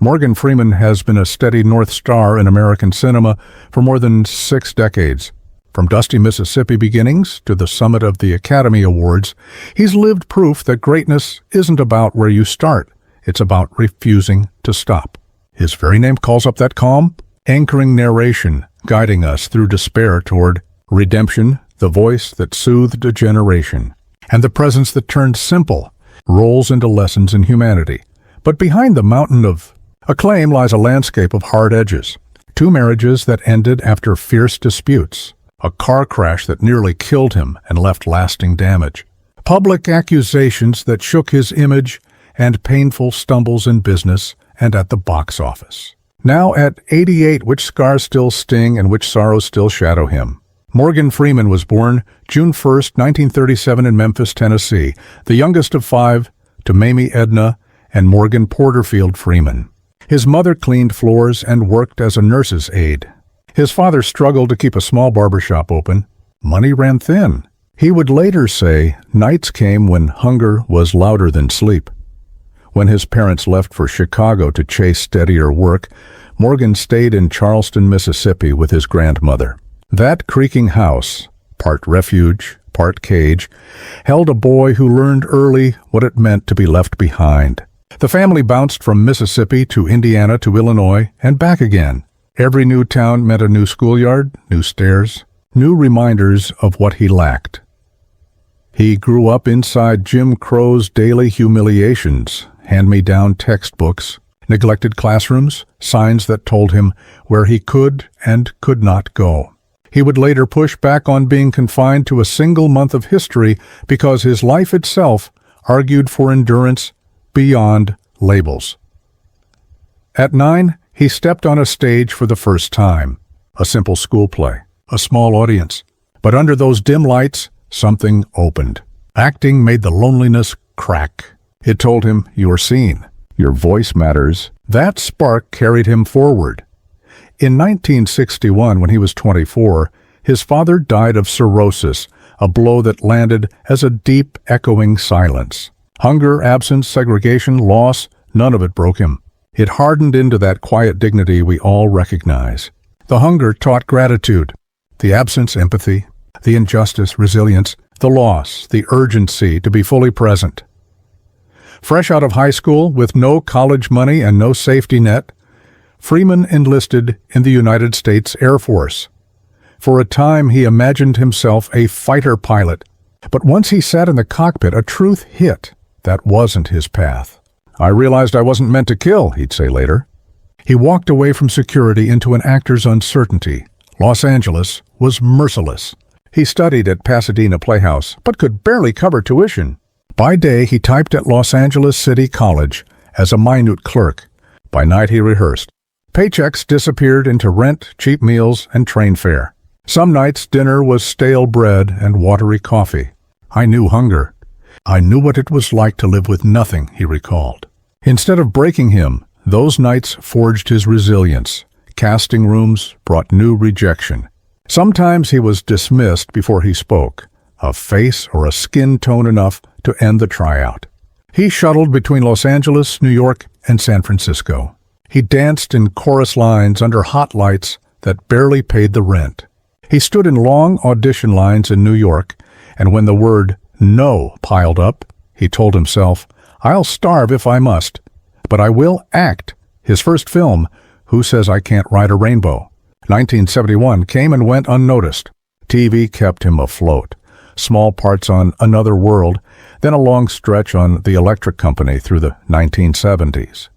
Morgan Freeman has been a steady North Star in American cinema for more than 6 decades. From dusty Mississippi beginnings to the summit of the Academy Awards, he's lived proof that greatness isn't about where you start. It's about refusing to stop. His very name calls up that calm, anchoring narration, guiding us through despair toward redemption, the voice that soothed a generation, and the presence that turned simple rolls into lessons in humanity. But behind the mountain of acclaim lies a landscape of hard edges. 2 marriages that ended after fierce disputes. A car crash that nearly killed him and left lasting damage. Public accusations that shook his image and painful stumbles in business and at the box office. Now at 88, which scars still sting and which sorrows still shadow him. Morgan Freeman was born June 1st, 1937 in Memphis, Tennessee, the youngest of 5 to Mamie Edna and Morgan Porterfield Freeman. His mother cleaned floors and worked as a nurse's aide. His father struggled to keep a small barbershop open. Money ran thin. He would later say nights came when hunger was louder than sleep. When his parents left for Chicago to chase steadier work, Morgan stayed in Charleston, Mississippi with his grandmother. That creaking house, part refuge, part cage, held a boy who learned early what it meant to be left behind. The family bounced from Mississippi to Indiana to Illinois and back again. Every new town meant a new schoolyard, new stairs, new reminders of what he lacked. He grew up inside Jim Crow's daily humiliations, hand-me-down textbooks, neglected classrooms, signs that told him where he could and could not go. He would later push back on being confined to a single month of history because his life itself argued for endurance beyond labels. At 9, he stepped on a stage for the first time. A simple school play, a small audience. But under those dim lights, something opened. Acting made the loneliness crack. It told him, you are seen. Your voice matters. That spark carried him forward. In 1961, when he was 24, his father died of cirrhosis, a blow that landed as a deep, echoing silence. Hunger, absence, segregation, loss, none of it broke him. It hardened into that quiet dignity we all recognize. The hunger taught gratitude, the absence, empathy, the injustice, resilience, the loss, the urgency to be fully present. Fresh out of high school, with no college money and no safety net, Freeman enlisted in the United States Air Force. For a time, he imagined himself a fighter pilot, but once he sat in the cockpit, a truth hit. That wasn't his path. I realized I wasn't meant to kill, he'd say later. He walked away from security into an actor's uncertainty. Los Angeles was merciless. He studied at Pasadena Playhouse, but could barely cover tuition. By day, he typed at Los Angeles City College as a minute clerk. By night, he rehearsed. Paychecks disappeared into rent, cheap meals, and train fare. Some nights, dinner was stale bread and watery coffee. I knew hunger. I knew what it was like to live with nothing, he recalled. Instead of breaking him, those nights forged his resilience. Casting rooms brought new rejection. Sometimes he was dismissed before he spoke, a face or a skin tone enough to end the tryout. He shuttled between Los Angeles, New York, and San Francisco. He danced in chorus lines under hot lights that barely paid the rent. He stood in long audition lines in New York, and when the word no piled up, he told himself, I'll starve if I must, but I will act. His first film, Who Says I Can't Ride a Rainbow? 1971 came and went unnoticed. TV kept him afloat. Small parts on Another World, then a long stretch on The Electric Company through the 1970s.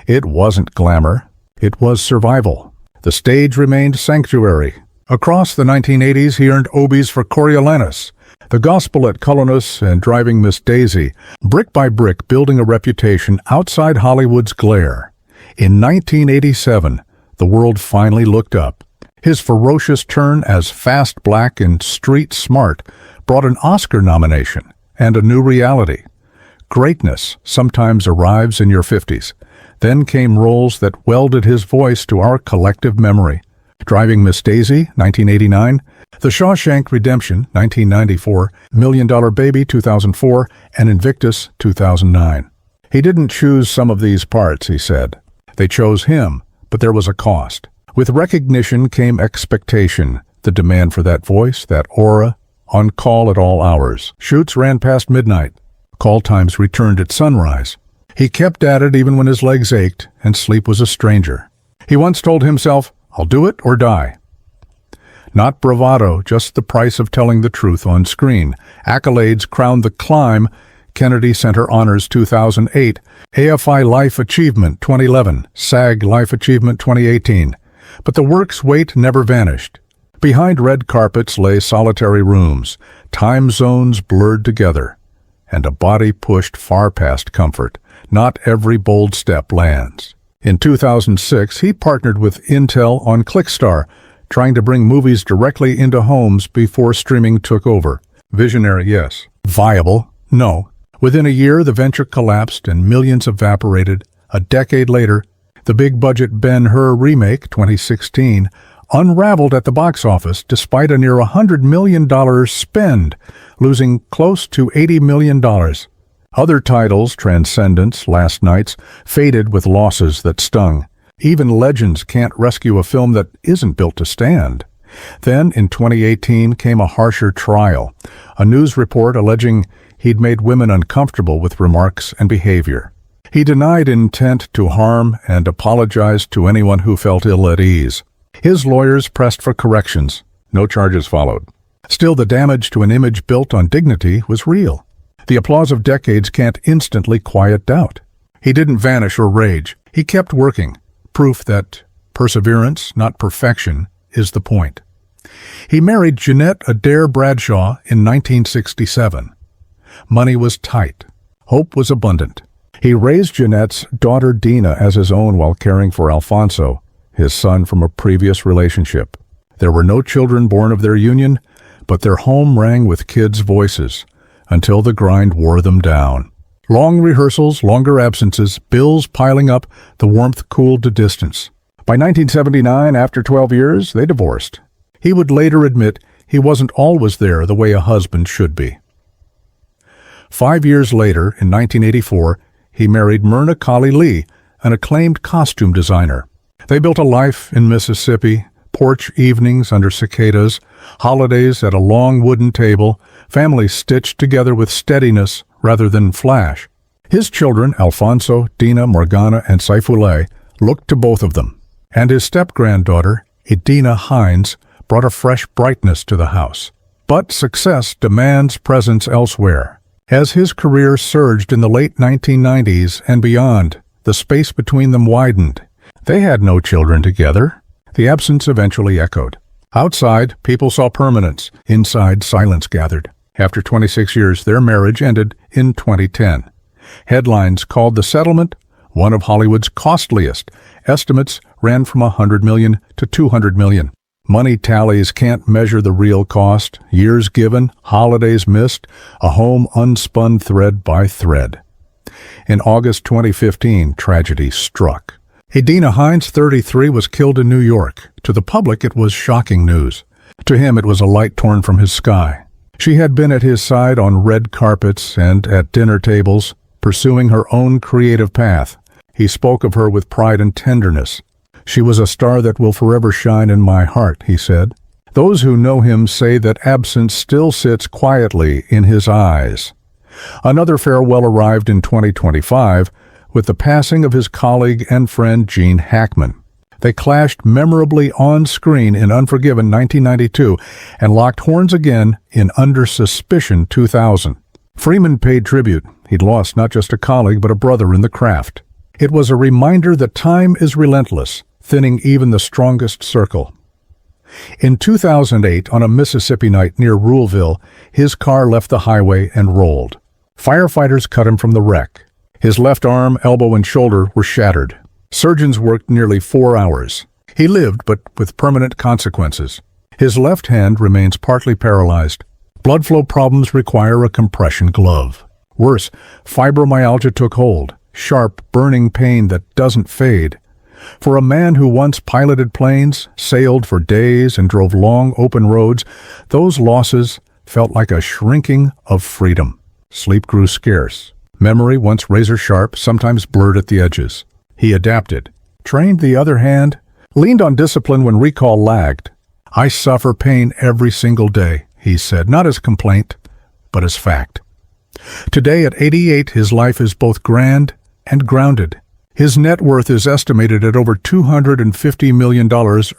It wasn't glamour, it was survival. The stage remained sanctuary. Across the 1980s, he earned Obies for Coriolanus, The Gospel at Colonus, and Driving Miss Daisy, brick by brick building a reputation outside Hollywood's glare. In 1987, the world finally looked up. His ferocious turn as fast black and street smart brought an Oscar nomination and a new reality. Greatness sometimes arrives in your 50s. Then came roles that welded his voice to our collective memory. Driving Miss Daisy, 1989, The Shawshank Redemption, 1994, $1 Million Baby, 2004, and Invictus, 2009. He didn't choose some of these parts, he said. They chose him, but there was a cost. With recognition came expectation, the demand for that voice, that aura, on call at all hours. Shoots ran past midnight. Call times returned at sunrise. He kept at it even when his legs ached and sleep was a stranger. He once told himself, "I'll do it or die." Not bravado, just the price of telling the truth on screen. Accolades crowned the climb. Kennedy Center Honors 2008, AFI Life Achievement 2011, SAG Life Achievement 2018. But the work's weight never vanished. Behind red carpets lay solitary rooms, time zones blurred together, and a body pushed far past comfort. Not every bold step lands. In 2006, he partnered with Intel on Clickstar, trying to bring movies directly into homes before streaming took over. Visionary, yes. Viable, no. Within a year, the venture collapsed and millions evaporated. A decade later, the big-budget Ben-Hur remake, 2016, unraveled at the box office despite a near $100 million spend, losing close to $80 million. Other titles, Transcendence, Last Nights, faded with losses that stung. Even legends can't rescue a film that isn't built to stand. Then, in 2018, came a harsher trial, a news report alleging he'd made women uncomfortable with remarks and behavior. He denied intent to harm and apologized to anyone who felt ill at ease. His lawyers pressed for corrections. No charges followed. Still, the damage to an image built on dignity was real. The applause of decades can't instantly quiet doubt. He didn't vanish or rage. He kept working. Proof that perseverance, not perfection, is the point. He married Jeanette Adair Bradshaw in 1967. Money was tight. Hope was abundant. He raised Jeanette's daughter Dina as his own while caring for Alfonso, his son from a previous relationship. There were no children born of their union, but their home rang with kids' voices until the grind wore them down. Long rehearsals, longer absences, bills piling up, the warmth cooled to distance. By 1979, after 12 years, they divorced. He would later admit he wasn't always there the way a husband should be. 5 years later, in 1984, he married Myrna Colley Lee, an acclaimed costume designer. They built a life in Mississippi, porch evenings under cicadas, holidays at a long wooden table, families stitched together with steadiness rather than flash. His children, Alfonso, Dina, Morgana, and Saifullah, looked to both of them. And his step-granddaughter, Edina Hines, brought a fresh brightness to the house. But success demands presence elsewhere. As his career surged in the late 1990s and beyond, the space between them widened. They had no children together. The absence eventually echoed. Outside, people saw permanence. Inside, silence gathered. After 26 years, their marriage ended in 2010. Headlines called the settlement one of Hollywood's costliest. Estimates ran from $100 million to $200 million. Money tallies can't measure the real cost. Years given, holidays missed, a home unspun thread by thread. In August 2015, tragedy struck. Edina Hines, 33, was killed in New York. To the public, it was shocking news. To him, it was a light torn from his sky. She had been at his side on red carpets and at dinner tables, pursuing her own creative path. He spoke of her with pride and tenderness. "She was a star that will forever shine in my heart," he said. Those who know him say that absence still sits quietly in his eyes. Another farewell arrived in 2025 with the passing of his colleague and friend Gene Hackman. They clashed memorably on screen in Unforgiven 1992 and locked horns again in Under Suspicion 2000. Freeman paid tribute. He'd lost not just a colleague but a brother in the craft. It was a reminder that time is relentless, thinning even the strongest circle. In 2008, on a Mississippi night near Ruleville, his car left the highway and rolled. Firefighters cut him from the wreck. His left arm, elbow, and shoulder were shattered. Surgeons worked nearly 4 hours. He lived, but with permanent consequences. His left hand remains partly paralyzed. Blood flow problems require a compression glove. Worse, fibromyalgia took hold, sharp, burning pain that doesn't fade. For a man who once piloted planes, sailed for days, and drove long, open roads, those losses felt like a shrinking of freedom. Sleep grew scarce. Memory, once razor-sharp, sometimes blurred at the edges. He adapted. Trained the other hand, leaned on discipline when recall lagged. I suffer pain every single day, he said, not as complaint, but as fact. Today at 88, his life is both grand and grounded. His net worth is estimated at over $250 million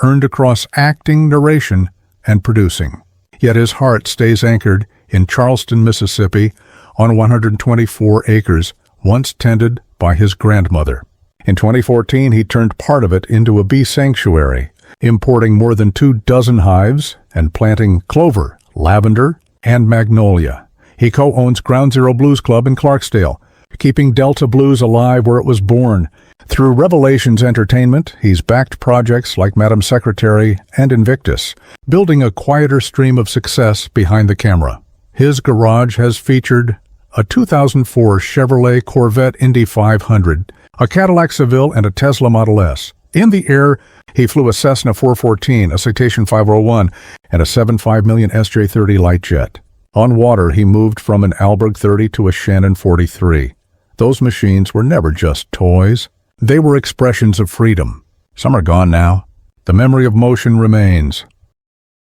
earned across acting, narration, and producing. Yet his heart stays anchored in Charleston, Mississippi, on 124 acres, once tended by his grandmother. In 2014, he turned part of it into a bee sanctuary, importing more than 24 hives and planting clover, lavender, and magnolia. He co-owns Ground Zero Blues Club in Clarksdale, keeping Delta Blues alive where it was born. Through Revelations Entertainment, he's backed projects like Madam Secretary and Invictus, building a quieter stream of success behind the camera. His garage has featured a 2004 Chevrolet Corvette Indy 500, a Cadillac Seville, and a Tesla Model S. In the air, he flew a Cessna 414, a Citation 501, and a 7.5 million SJ-30 light jet. On water, he moved from an Alberg 30 to a Shannon 43. Those machines were never just toys. They were expressions of freedom. Some are gone now. The memory of motion remains.